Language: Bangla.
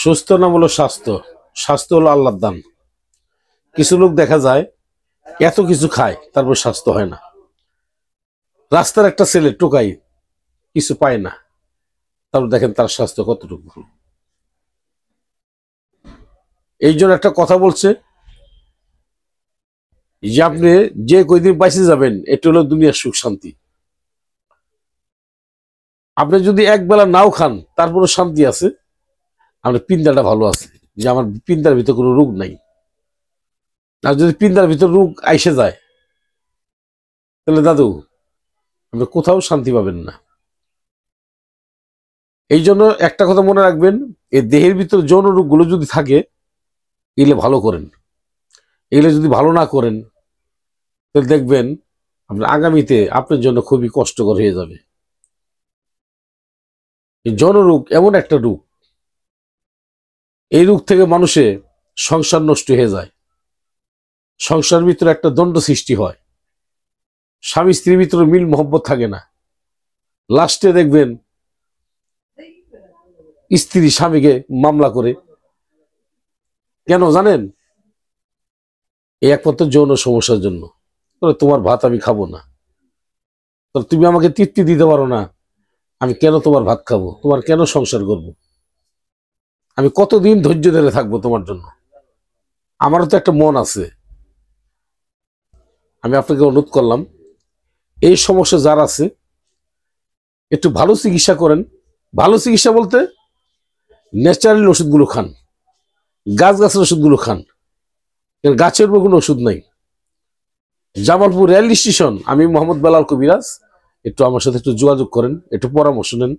সুস্থ নাম হলো স্বাস্থ্য। স্বাস্থ্য হলো আল্লাহর দান। কিছু লোক দেখা যায় এত কিছু খায়, তারপর স্বাস্থ্য হয় না। রাস্তার একটা ছেলে টোকাই, কিছু পায় না, তারপর দেখেন তার স্বাস্থ্য কতটুকু ভালো। এই জন্য একটা কথা বলছে যে আপনি যে কয়দিন বাইসে যাবেন, এটা হলো দুনিয়ার সুখ শান্তি। আপনি যদি এক বেলা নাও খান, তারপরে শান্তি আছে, আপনার পিন্দাটা ভালো আছে, যে আমার পিন্দার ভিতরে কোনো রোগ নাই। আর যদি পিন্দার ভিতর রোগ আইসে যায়, তাহলে দাদু আপনি কোথাও শান্তি পাবেন না। এই জন্য একটা কথা মনে রাখবেন, এই দেহের ভিতর যৌন রোগগুলো যদি থাকে, এগুলো ভালো করেন। এগুলো যদি ভালো না করেন, তাহলে দেখবেন আপনার আগামীতে আপনার জন্য খুবই কষ্টকর হয়ে যাবে। এই যৌন রোগ এমন একটা রোগ, এই রোগ থেকে মানুষের সংসার নষ্ট হয়ে যায়, সংসারের ভিতরে একটা দ্বন্দ্ব সৃষ্টি হয়, স্বামী স্ত্রীর ভিতরে মিল মহব্বত থাকে না। লাস্টে দেখবেন স্ত্রী স্বামীকে মামলা করে। কেন জানেন? এই একমাত্র যৌন সমস্যার জন্য। তোমার ভাত আমি খাবো না, তুমি আমাকে তৃপ্তি দিতে পারো না, আমি কেন তোমার ভাত খাবো? তোমার কেন সংসার করব? আমি কতদিন ধৈর্য ধরে থাকবো তোমার জন্য? আমারও তো একটা মন আছে। আমি আপনাকে অনুরোধ করলাম, এই সমস্যা যার আছে একটু ভালো চিকিৎসা করেন। ভালো চিকিৎসা বলতে ন্যাচারাল ওষুধগুলো খান, গাছের ওষুধগুলো খান। গাছের উপর কোনো ওষুধ নাই। জামালপুর রেল স্টেশন, আমি মোহাম্মদ বেলাল কবিরাজ। একটু আমার সাথে একটু যোগাযোগ করেন, একটু পরামর্শ নেন।